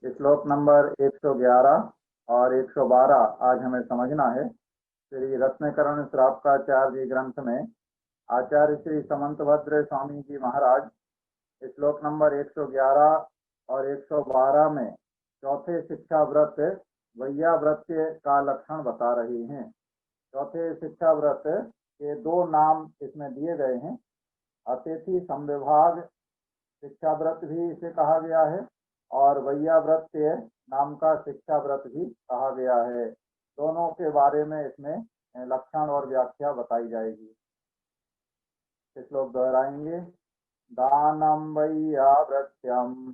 श्लोक नंबर 111 और 112 आज हमें समझना है। श्री रत्नकरण श्रावकाचार्य ग्रंथ में आचार्य श्री समंतभद्र स्वामी जी महाराज श्लोक नंबर 111 और 112 में चौथे शिक्षा व्रत वैयाव्रत्य का लक्षण बता रहे हैं। चौथे शिक्षा व्रत के दो नाम इसमें दिए गए हैं। अतिथि संविभाग शिक्षा व्रत भी इसे कहा गया है और वैयाव्रत्य नाम का शिक्षा व्रत भी कहा गया है। दोनों के बारे में इसमें लक्षण और व्याख्या बताई जाएगी। श्लोक दोहराएंगे। दानं वैयाव्रत्यं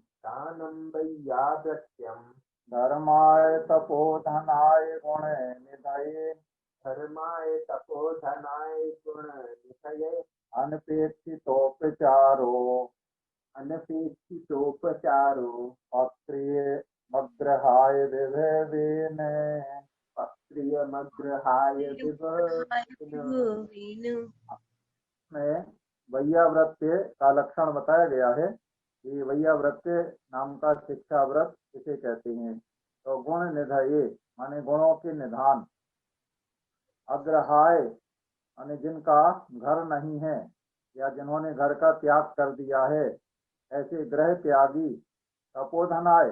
धर्माय तपोधनाय गुणनिधये अनपेक्षितोपचारो अप्रियमग्रहाय विभवेन में वैयाव्रत्य का लक्षण बताया गया है कि वैयाव्रत्य नाम का शिक्षा व्रत इसे कहते हैं। तो गुण निधये माने गुणों के निधान, अग्रहाय माने जिनका घर नहीं है या जिन्होंने घर का त्याग कर दिया है, ऐसे ग्रह त्यागी। तपोधनाय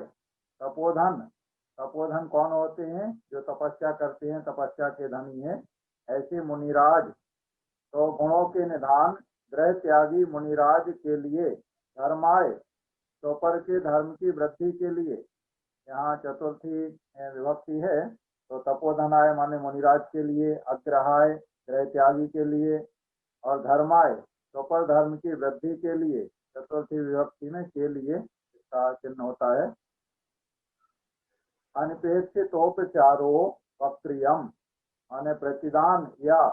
तपोधन कौन होते हैं? जो तपस्या करते हैं, तपस्या के धनी हैं, ऐसे मुनिराज। तो गुणों के निधान ग्रह त्यागी मुनिराज के लिए धर्माय चौपर के धर्म की वृद्धि के लिए, यहाँ चतुर्थी विभक्ति है। तो तपोधनाय माने मुनिराज के लिए, अग्रहाय ग्रह त्यागी के लिए और धर्माय चौपर धर्म की वृद्धि के लिए, चतुर्थी विभक्ति में के लिए इसका चिन्ह होता है। अनपेक्षितोपचारो वक्रियम माने प्रतिदान या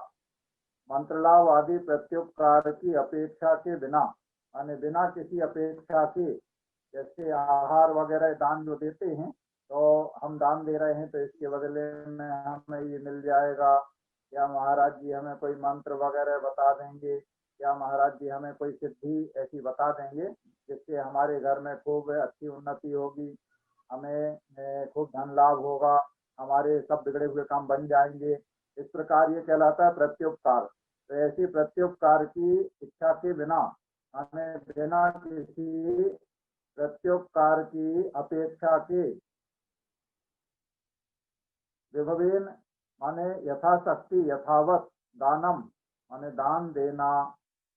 मंत्रलाभ आदि प्रत्युपकार की अपेक्षा के बिना, माने बिना किसी अपेक्षा के, जैसे आहार वगैरह दान जो देते हैं, तो हम दान दे रहे हैं तो इसके बदले में हमें ये मिल जाएगा, या महाराज जी हमें कोई मंत्र वगैरह बता देंगे, या महाराज जी हमें कोई सिद्धि ऐसी बता देंगे जिससे हमारे घर में खूब अच्छी उन्नति होगी, हमें खूब धन लाभ होगा, हमारे सब बिगड़े हुए काम बन जाएंगे। इस प्रकार ये कहलाता है प्रत्युपकार। तो ऐसी प्रत्युपकार की इच्छा के बिना, हमें बिना किसी प्रत्युपकार की अपेक्षा के, विभवेन माने यथाशक्ति यथावत, दानम माने दान देना,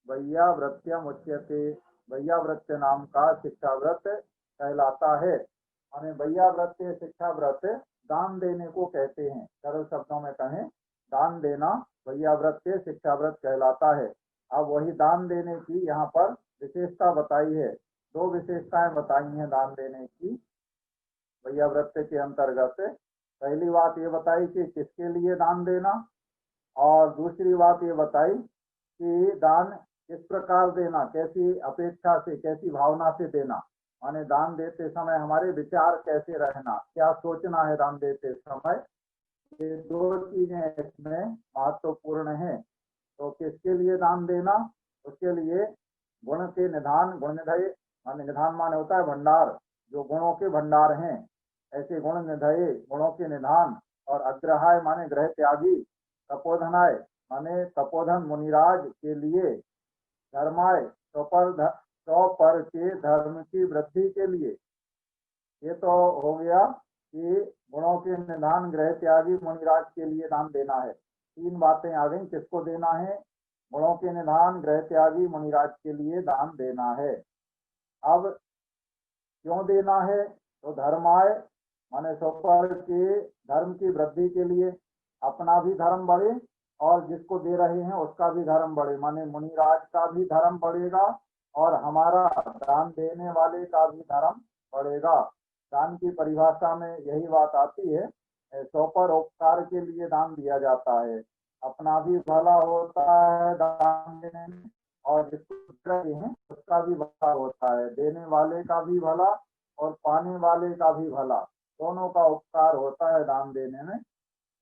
वैयाव्रत्यम उच्यते वैयाव्रत्य नाम का शिक्षा व्रत कहलाता है। माने वैयाव्रत्य शिक्षा व्रत दान देने को कहते हैं। सरल शब्दों में कहें, दान देना वैयाव्रत्य शिक्षा व्रत कहलाता है। अब वही दान देने की यहाँ पर विशेषता बताई है। दो विशेषताएं बताई हैं दान देने की वैयाव्रत्य के अंतर्गत। पहली बात ये बताई कि किसके लिए दान देना, और दूसरी बात ये बताई कि दान किस प्रकार देना, कैसी अपेक्षा से, कैसी भावना से देना। माने दान देते समय हमारे विचार कैसे रहना, क्या सोचना है दान देते समय, ये दो चीजें इसमें महत्वपूर्ण हैं। तो किसके लिए दान देना, उसके लिए गुण के निधान, गुण निधये माने निधान माने होता है भंडार, जो गुणों के भंडार हैं, ऐसे गुण निधये गुणों के निधान, और अग्रहाय माने ग्रह त्यागी, तपोधनाय माने तपोधन मुनिराज के लिए, धर्माय चौपर के धर्म की वृद्धि के लिए। ये तो हो गया कि गुणों के निधान ग्रह त्यागी मुनिराज के लिए दान देना है। तीन बातें आ गई, किसको देना है? गुणों के निधान ग्रह त्यागी मुनिराज के लिए दान देना है। अब क्यों देना है? तो धर्माय माने चौपर के धर्म की वृद्धि के लिए, अपना भी धर्म बढ़े और जिसको दे रहे हैं उसका भी धर्म बढ़े, माने मुनिराज का भी धर्म बढ़ेगा और हमारा दान देने वाले का भी धर्म बढ़ेगा। दान की परिभाषा में यही बात आती है, चौपर उपकार के लिए दान दिया जाता है, अपना भी भला होता है दान देने में और जिसको दे रहे हैं उसका भी भला होता है, देने वाले का भी भला और पाने वाले का भी भला, दोनों का उपकार होता है दान देने में।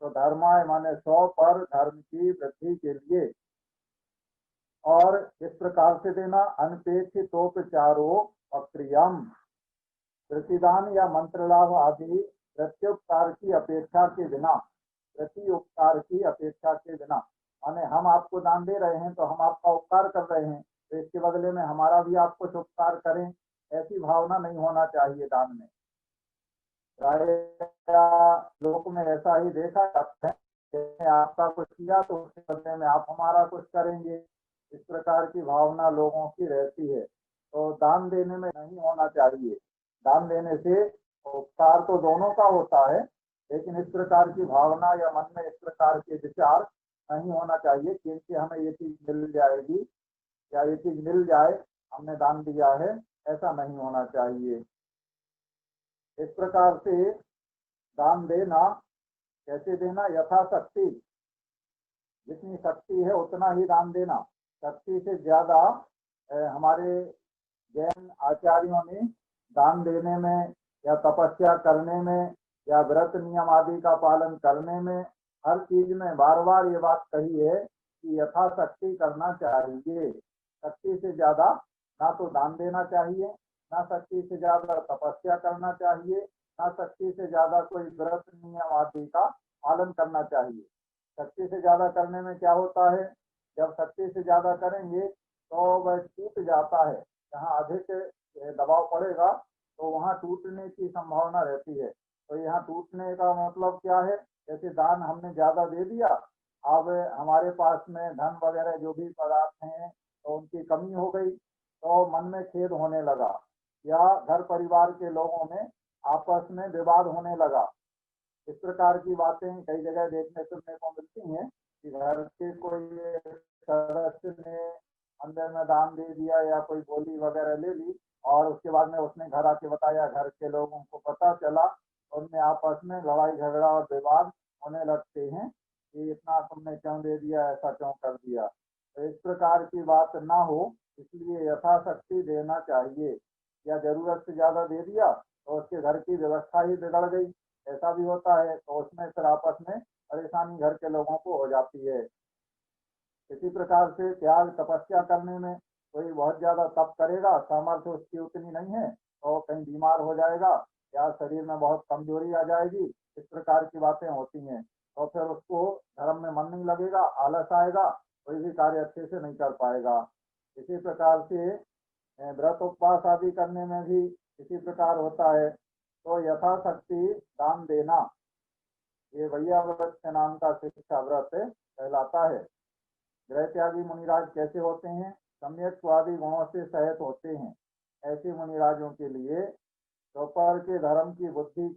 तो धर्माय माने 100 पर धर्म की वृद्धि के लिए, और इस प्रकार से देना अनपेक्षितोपचारो अक्रियम प्रतिदान या मंत्र लाभ आदि प्रत्युपकार की अपेक्षा के बिना, प्रति उपकार की अपेक्षा के बिना, माने हम आपको दान दे रहे हैं तो हम आपका उपकार कर रहे हैं, तो इसके बदले में हमारा भी आप कुछ उपकार करें, ऐसी भावना नहीं होना चाहिए दान में। प्राय लोक में ऐसा ही देखा जाता है, आपका कुछ किया तो उसके बदले में आप हमारा कुछ करेंगे, इस प्रकार की भावना लोगों की रहती है। तो दान देने में नहीं होना चाहिए। दान देने से उपकार तो दोनों का होता है, लेकिन इस प्रकार की भावना या मन में इस प्रकार के विचार नहीं होना चाहिए कि इनसे हमें ये चीज मिल जाएगी या ये चीज मिल जाए, हमने दान दिया है, ऐसा नहीं होना चाहिए। इस प्रकार से दान देना, कैसे देना, यथाशक्ति, जितनी शक्ति है उतना ही दान देना। शक्ति से ज्यादा हमारे जैन आचार्यों ने दान देने में या तपस्या करने में या व्रत नियम आदि का पालन करने में, हर चीज में बार बार ये बात कही है कि यथाशक्ति करना चाहिए। शक्ति से ज्यादा ना तो दान देना चाहिए, ना शक्ति से ज्यादा तपस्या करना चाहिए, ना शक्ति से ज्यादा कोई व्रत नियम आदि का पालन करना चाहिए। शक्ति से ज्यादा करने में क्या होता है, जब शक्ति से ज्यादा करेंगे तो वह टूट जाता है, जहाँ अधिक दबाव पड़ेगा तो वहाँ टूटने की संभावना रहती है। तो यहाँ टूटने का मतलब क्या है, जैसे दान हमने ज्यादा दे दिया, अब हमारे पास में धन वगैरह जो भी पदार्थ हैं तो उनकी कमी हो गई, तो मन में खेद होने लगा, या घर परिवार के लोगों में आपस में विवाद होने लगा। इस प्रकार की बातें कई जगह देखने सुनने को मिलती हैं कि घर के कोई सदस्य ने अंदर में दान दे दिया या कोई गोली वगैरह ले ली, और उसके बाद में उसने घर आके बताया, घर के लोगों को पता चला, उनमें आपस में लड़ाई झगड़ा और विवाद होने लगते हैं कि इतना तुमने क्यों दे दिया, ऐसा क्यों कर दिया। तो इस प्रकार की बात ना हो, इसलिए यथाशक्ति देना चाहिए। या जरूरत से ज्यादा दे दिया तो उसके घर की व्यवस्था ही बिगड़ गई, ऐसा भी होता है, तो उसमें फिर आपस में परेशानी घर के लोगों को हो जाती है। इसी प्रकार से त्याग, तपस्या करने में कोई बहुत ज्यादा तप करेगा, सामर्थ्य उसकी उतनी नहीं है, तो कहीं बीमार हो जाएगा या शरीर में बहुत कमजोरी आ जाएगी, इस प्रकार की बातें होती हैं, तो फिर उसको धर्म में मन नहीं लगेगा, आलस आएगा, कोई भी कार्य अच्छे से नहीं कर पाएगा। इसी प्रकार से व्रत उपवास आदि करने में भी इसी प्रकार होता है। तो यथाशक्ति दान देना, ये वैया व्रत के नाम का शिक्षा व्रत कहलाता है। गृह त्यागी मुनिराज कैसे होते हैं, सम्यक स्वादि गुणों से सहित होते हैं। ऐसे मुनिराजों के लिए दोपहर के धर्म की बुद्धि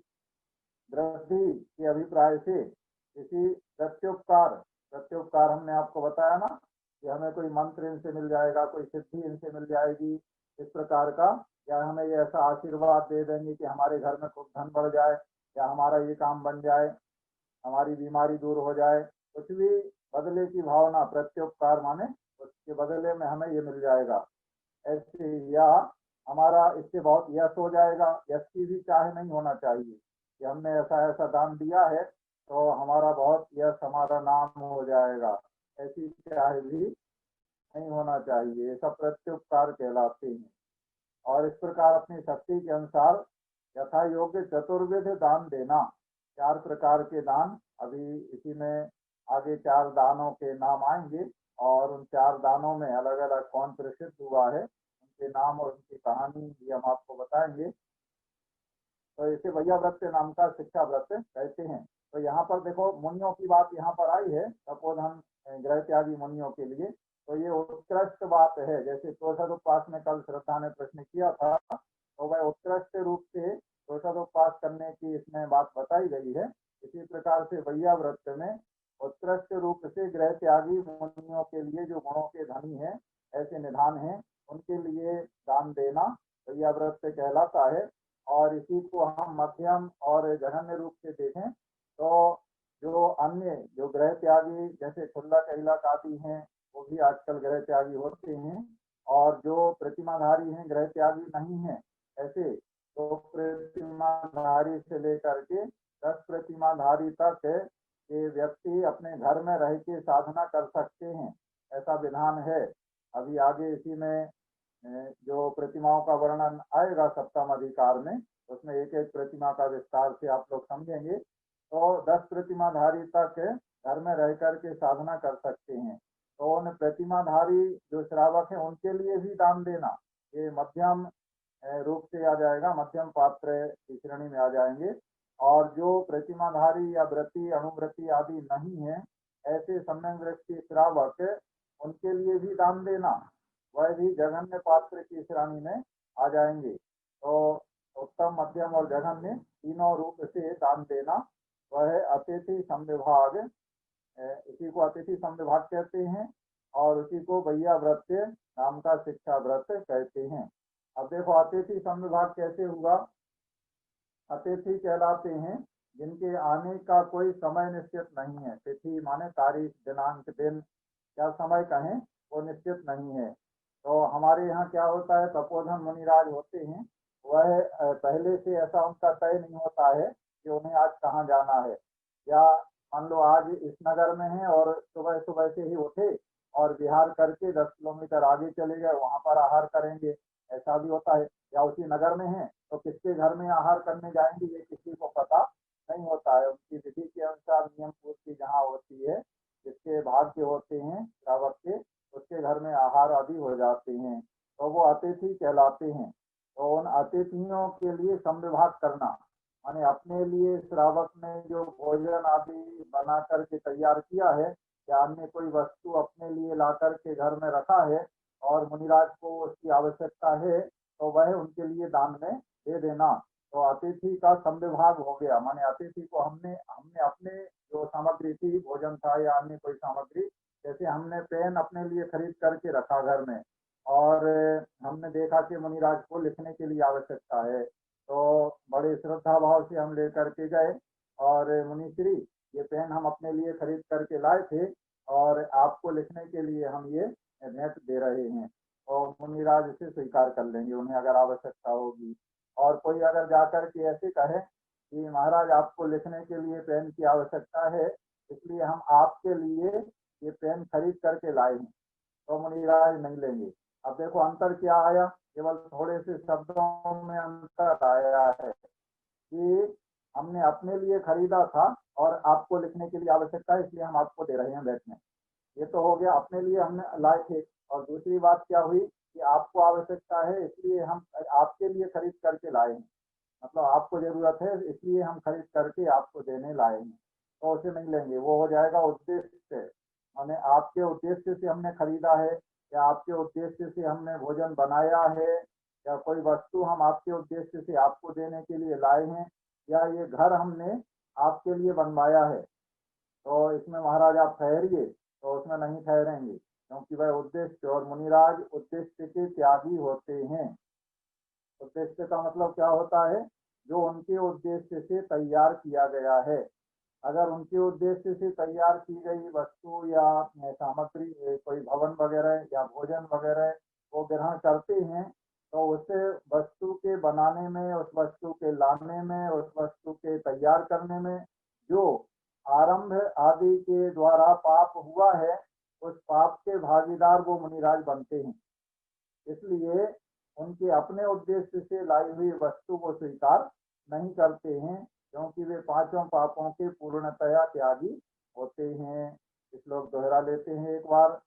वृद्धि के अभिप्राय से किसी प्रत्युपकार, प्रत्युपकार हमने आपको बताया ना कि हमें कोई मंत्र इनसे मिल जाएगा, कोई सिद्धि इनसे मिल जाएगी, इस प्रकार का, या हमें ये ऐसा आशीर्वाद दे देंगे कि हमारे घर में खूब धन बढ़ जाए, या हमारा ये काम बन जाए, हमारी बीमारी दूर हो जाए, कुछ भी बदले की भावना, प्रत्युपकार माने उसके बदले में हमें ये मिल जाएगा ऐसे, या हमारा इससे बहुत यश हो जाएगा। यश की भी चाह नहीं होना चाहिए कि हमने ऐसा ऐसा दान दिया है तो हमारा बहुत यश, हमारा नाम हो जाएगा, ऐसी चाह भी नहीं होना चाहिए। ये सब प्रत्युपकार कहलाते हैं। और इस प्रकार अपनी शक्ति के अनुसार यथा योग्य चतुर्विध दान देना। 4 प्रकार के दान, अभी इसी में आगे 4 दानों के नाम आएंगे, और उन 4 दानों में अलग अलग कौन प्रसिद्ध हुआ है, उनके नाम और उनकी कहानी भी हम आपको बताएंगे। तो इसे वैया व्रत के नाम का शिक्षा व्रत कहते हैं। तो यहाँ पर देखो, मुनियों की बात यहाँ पर आई है, सपोज हम गृह त्यागी मुनियों के लिए, तो ये उत्कृष्ट बात है। जैसे तोषदोपवास में कल श्रद्धा ने प्रश्न किया था, तो वह उत्कृष्ट रूप से तोषदोपवास करने की इसमें बात बताई गई है। इसी प्रकार से वैया व्रत में उत्कृष्ट रूप से गृह त्यागी मुनियों के लिए, जो गुणों के धनी हैं, ऐसे निधान हैं, उनके लिए दान देना वैया व्रत से कहलाता है। और इसी को हम मध्यम और जघन्य रूप से देखें तो जो अन्य जो गृह त्यागी जैसे खुल्लक अहिलक आदि हैं, वो भी आजकल गृह त्यागी होते हैं, और जो प्रतिमाधारी हैं, गृह त्यागी नहीं है, ऐसे तो प्रतिमाधारी से लेकर के 10 प्रतिमाधारी तक ये व्यक्ति अपने घर में रह के साधना कर सकते हैं, ऐसा विधान है। अभी आगे इसी में जो प्रतिमाओं का वर्णन आएगा सप्तम अधिकार में, उसमें एक एक प्रतिमा का विस्तार से आप लोग समझेंगे। तो 10 प्रतिमाधारी तक घर में रह करके साधना कर सकते हैं। तो उन प्रतिमाधारी जो श्रावक हैं उनके लिए भी दान देना, ये मध्यम रूप से आ जाएगा, मध्यम पात्र की श्रेणी में आ जाएंगे। और जो प्रतिमाधारी या व्रती अनुव्रती आदि नहीं है, ऐसे सम्यक वृत्ति श्रावक, उनके लिए भी दान देना, वह भी जघन्य पात्र की श्रेणी में आ जाएंगे। तो उत्तम, मध्यम और जघन्य तीनों रूप से दान देना, वह है अतिथि संविभाग। इसी को अतिथि संविभाग कहते हैं और उसी को वैया व्रत नाम का शिक्षा व्रत कहते हैं। अब देखो अतिथि संविभाग कैसे हुआ। अतिथि कहलाते हैं जिनके आने का कोई समय निश्चित नहीं है। तिथि माने तारीख, दिनांक, दिन, क्या समय कहें वो निश्चित नहीं है। तो हमारे यहाँ क्या होता है, तपोधन मुनिराज होते हैं, वह पहले से ऐसा उनका तय नहीं होता है कि उन्हें आज कहाँ जाना है। या मान लो आज इस नगर में है और सुबह सुबह से ही उठे और विहार करके 10 किलोमीटर आगे चले गए, वहां पर आहार करेंगे, ऐसा भी होता है। या उसी नगर में है तो किसके घर में आहार करने जाएंगे ये किसी को पता नहीं होता है। उनकी विधि के अनुसार नियम पूर्ति जहाँ होती है, जिसके भाग्य होते हैं श्रावक के, उसके घर में आहार आदि हो जाते हैं, तो वो अतिथि कहलाते हैं। तो उन अतिथियों के लिए संविभाग करना, माने अपने लिए श्रावक ने जो भोजन आदि बना करके तैयार किया है या अन्य कोई वस्तु अपने लिए ला करके घर में रखा है और मुनिराज को उसकी आवश्यकता है, तो वह उनके लिए दान में दे देना। तो अतिथि का संविभाग हो गया, माने अतिथि को हमने अपने जो सामग्री थी, भोजन था या अन्य कोई सामग्री, जैसे हमने पेन अपने लिए खरीद करके रखा घर में और हमने देखा कि मुनिराज को लिखने के लिए आवश्यकता है, तो बड़े श्रद्धा भाव से हम लेकर के गए और मुनिश्री ये पेन हम अपने लिए खरीद करके लाए थे और आपको लिखने के लिए हम ये भेंट दे रहे हैं, और मुनिराज इसे स्वीकार कर लेंगे उन्हें अगर आवश्यकता होगी। और कोई अगर जाकर के ऐसे कहे कि महाराज आपको लिखने के लिए पेन की आवश्यकता है, इसलिए हम आपके लिए ये पेन खरीद करके लाए हैं, तो मुनिराज नहीं लेंगे। अब देखो अंतर क्या आया, केवल थोड़े से शब्दों में अंतर आया है कि हमने अपने लिए खरीदा था और आपको लिखने के लिए आवश्यकता है, इसलिए हम आपको दे रहे हैं भेंट में। ये तो हो गया, अपने लिए हमने लाए थे। और दूसरी बात क्या हुई कि आपको आवश्यकता है इसलिए हम आपके लिए खरीद करके लाए हैं, मतलब आपको जरूरत है इसलिए हम खरीद करके आपको देने लाए हैं, तो उसे नहीं लेंगे। वो हो जाएगा उद्देश्य से, माने आपके उद्देश्य से हमने खरीदा है या आपके उद्देश्य से हमने भोजन बनाया है या कोई वस्तु हम आपके उद्देश्य से आपको देने के लिए लाए हैं या ये घर हमने आपके लिए बनवाया है, तो इसमें महाराज आप ठहरिए, तो उसमें नहीं ठहरेंगे क्योंकि वह उद्देश्य, और मुनिराज उद्देश्य के त्यागी होते हैं। उद्देश्य का मतलब क्या होता है, जो उनके उद्देश्य से तैयार किया गया है। अगर उनके उद्देश्य से तैयार की गई वस्तु या सामग्री, कोई भवन वगैरह या भोजन वगैरह वो ग्रहण करते हैं, तो उसे वस्तु के बनाने में, उस वस्तु के लाने में, उस वस्तु के तैयार करने में जो आरंभ आदि के द्वारा पाप हुआ है, उस पाप के भागीदार वो मुनिराज बनते हैं। इसलिए उनके अपने उद्देश्य से लाई हुई वस्तु को स्वीकार नहीं करते हैं, क्योंकि वे पांचों पापों के पूर्णतया त्यागी होते हैं। श्लोक दोहरा लेते हैं एक बार।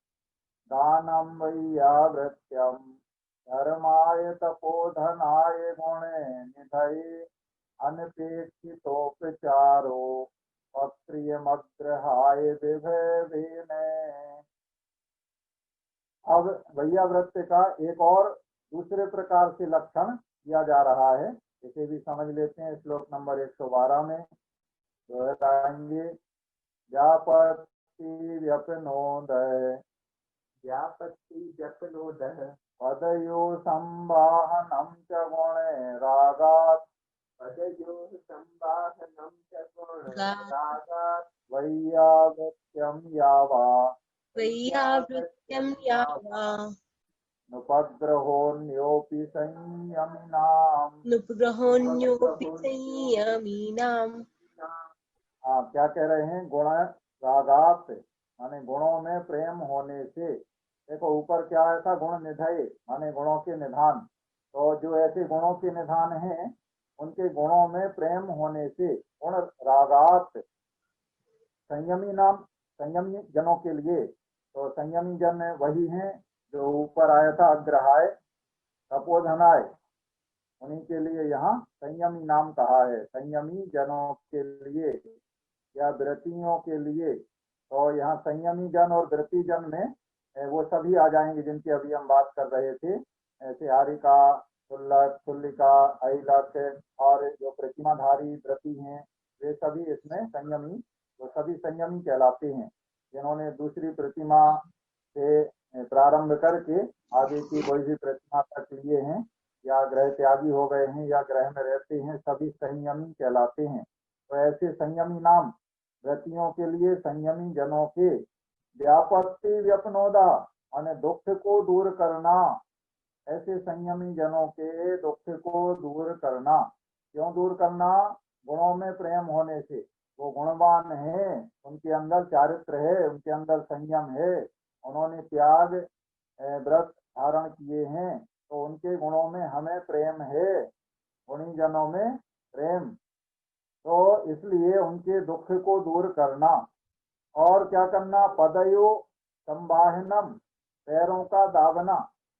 दानम वैयावृत्यम धर्माय तपोधनाय गुणे निधये अनपेक्षितोपचारो अप्रियमग्रहाय विभवेन। अब वैयाव्रत का एक और दूसरे प्रकार से लक्षण किया जा रहा है, इसे भी समझ लेते हैं। श्लोक नंबर 112 में दोहराएंगे। व्यापत्ति व्यपनोदय पदयो संवाहनम च गुणे रागात् वैयावृत्यम यावा नुपग्रहोऽन्योऽपि संयमिनाम्। हाँ, क्या कह रहे हैं, गुण रागात माने गुणों में प्रेम होने से, देखो ऊपर क्या आया था, गुण निधये माने गुणों के निधान। तो जो ऐसे गुणों के निधान हैं उनके गुणों में प्रेम होने से गुण रागात संयमी नाम, संयमी जनों के लिए। तो संयमी जन वही हैं जो ऊपर आया था अग्रहाय तपोधनाय, उन्हीं के लिए यहाँ संयमी नाम कहा है, संयमी जनों के लिए या व्रतियों के लिए। तो यहाँ संयमी जन और व्रति जन में वो सभी आ जाएंगे जिनकी अभी हम बात कर रहे थे, ऐसे हारिका, तुल्लक, तुल्लिका, ऐलक और जो प्रतिमाधारी व्रति हैं वे सभी इसमें संयमी, वो सभी संयमी कहलाते हैं, जिन्होंने दूसरी प्रतिमा से प्रारंभ करके आगे की कोई भी प्रतिमा तक लिए हैं या ग्रह त्यागी हो गए हैं या ग्रह में रहते हैं, सभी संयमी कहलाते हैं। तो ऐसे संयमी नाम व्रतियों के लिए, संयमी जनों के व्यापत्ति व्यपनोदा माने दुख को दूर करना, ऐसे संयमी जनों के दुख को दूर करना। क्यों दूर करना? गुणों में प्रेम होने से, वो गुणवान है, उनके अंदर चारित्र है, उनके अंदर संयम है, उन्होंने त्याग व्रत धारण किए हैं, तो उनके गुणों में हमें प्रेम है, गुणी जनों में प्रेम। तो इसलिए उनके दुख को दूर करना। और क्या करना? पदयो संवाहनम पैरों का दावना।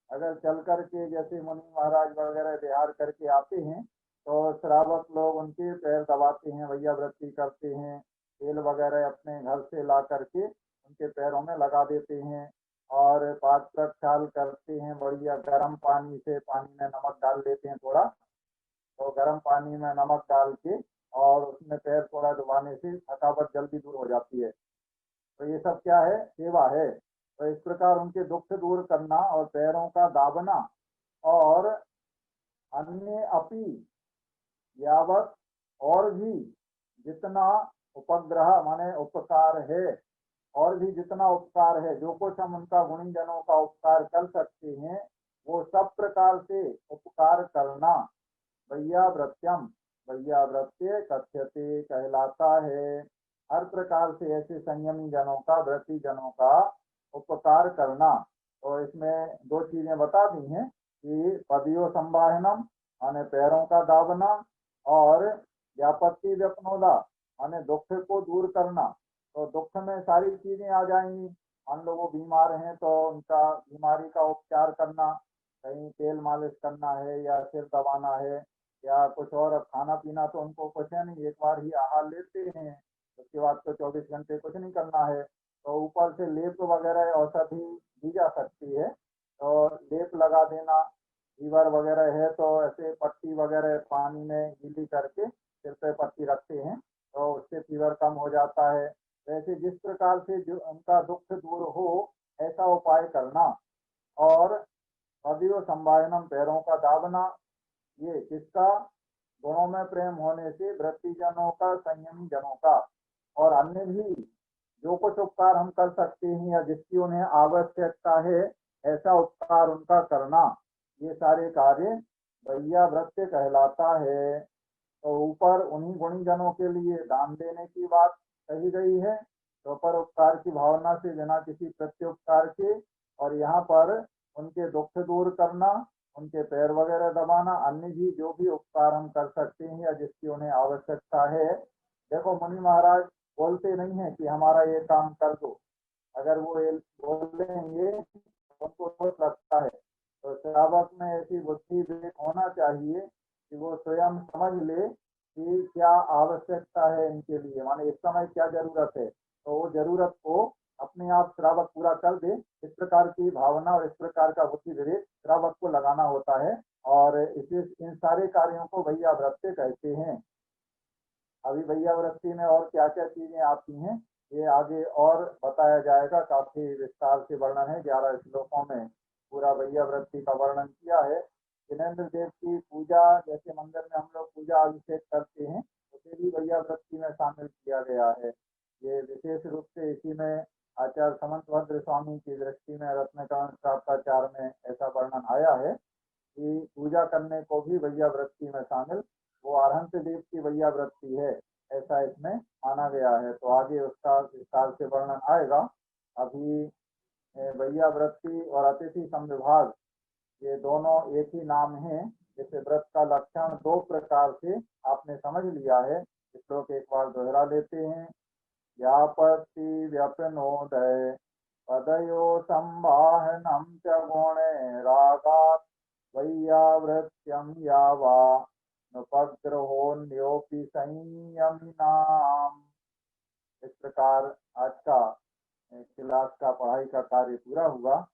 अगर चल करके जैसे मुनि महाराज वगैरह विहार करके आते हैं तो श्रावक लोग उनके पैर दबाते हैं, भैया वृत्ति करते हैं, तेल वगैरह अपने घर से ला करके उनके पैरों में लगा देते हैं और पाद प्रक्षाल करते हैं, बढ़िया गर्म पानी से, पानी में नमक डाल देते हैं थोड़ा, तो गर्म पानी में नमक डाल के और उसमें पैर थोड़ा डुबाने से थकावट जल्दी दूर हो जाती है। तो ये सब क्या है? सेवा है। तो इस प्रकार उनके दुख दूर करना और पैरों का दाबना। और अन्य अपि यावत, और भी जितना उपग्रह माने उपकार है, और भी जितना उपकार है, जो कुछ हम उनका गुणी जनों का उपकार कर सकते हैं वो सब प्रकार से उपकार करना। वैयाव्रत्यम, वैयाव्रत्य कथ्यते कहलाता है। हर प्रकार से ऐसे संयमी जनों का, व्रती जनों का उपकार करना। तो इसमें दो चीजें बता दी हैं कि पदियो संवाहनम माने पैरों का दाबना और व्यापत्ति व्यपनोदा माने दुख को दूर करना। तो दुख में सारी चीजें आ जाएंगी। मान लो वो बीमार हैं तो उनका बीमारी का उपचार करना, कहीं तेल मालिश करना है या सिर दबाना है या कुछ और। खाना पीना तो उनको कुछ है नहीं, एक बार ही आहार लेते हैं, उसके बाद तो 24 घंटे कुछ नहीं करना है। तो ऊपर से लेप वगैरह औषधि दी जा सकती है, तो लेप लगा देना। फीवर वगैरह है तो ऐसे पट्टी वगैरह पानी में गीली करके सिर पे पट्टी रखते हैं तो उससे फीवर कम हो जाता है। वैसे जिस प्रकार से जो उनका दुख दूर हो ऐसा उपाय करना। और पदियो संवाहनम पैरों का दाबना, ये किसका? गुणों में प्रेम होने से व्रती जनों का, संयमी जनों का। और अन्य भी जो कुछ उपकार हम कर सकते हैं या जिसकी उन्हें आवश्यकता है ऐसा उपकार उनका करना, ये सारे कार्य वैयाव्रत्य कहलाता है। तो ऊपर उन्हीं गुणी जनों के लिए दान देने की बात कही गई है, तो पर उपकार की भावना से बिना किसी प्रत्युपकार के, और यहाँ पर उनके दुख दूर करना, उनके पैर वगैरह दबाना, अन्य भी जो भी उपकार हम कर सकते हैं या जिसकी उन्हें आवश्यकता है। देखो मुनि महाराज बोलते नहीं है कि हमारा ये काम कर दो, अगर वो बोलेंगे तो उनको सोच लगता है। तो श्रावक में ऐसी बुद्धि विवेक होना चाहिए कि वो स्वयं समझ ले कि क्या आवश्यकता है इनके लिए, माने इस समय क्या जरूरत है, तो वो जरूरत को अपने आप श्रावक पूरा कर दे। इस प्रकार की भावना और इस प्रकार का बुद्धि विवेक श्रावक को लगाना होता है, और इसे इन सारे कार्यों को वैयाव्रत्य कहते हैं। अभी वैयाव्रत्ति में और क्या क्या चीजें आती हैं ये आगे और बताया जाएगा, काफी विस्तार से वर्णन है, 11 श्लोकों में पूरा वैयाव्रत्ति का वर्णन किया है। जिनेन्द्र देव की पूजा, जैसे मंदिर में हम लोग पूजा अभिषेक करते हैं, उसे भी वैयाव्रत्ति में शामिल किया गया है। ये विशेष रूप से इसी में आचार्य समंतभद्र स्वामी की दृष्टि में रत्नकरण शास्त्राचार में ऐसा वर्णन आया है कि पूजा करने को भी वैयाव्रत्ति में शामिल, वो अरहंत देव की वैयाव्रत्ति है ऐसा इसमें माना गया है। तो आगे उसका विस्तार से वर्णन आएगा। अभी वैयावृत्ति और अतिथि संविभाग ये दोनों एक ही नाम है। जैसे व्रत का लक्षण दो प्रकार से आपने समझ लिया है। इस श्लोक एक बार दोहरा लेते हैं। व्यापत्ति व्यपनोदय पदयो संवाहनम च गुणे रागात् वैयावृत्यम यावा नुपग्रहोन्योपि संयमिनाम। इस प्रकार आज का क्लास का पढ़ाई का कार्य पूरा हुआ।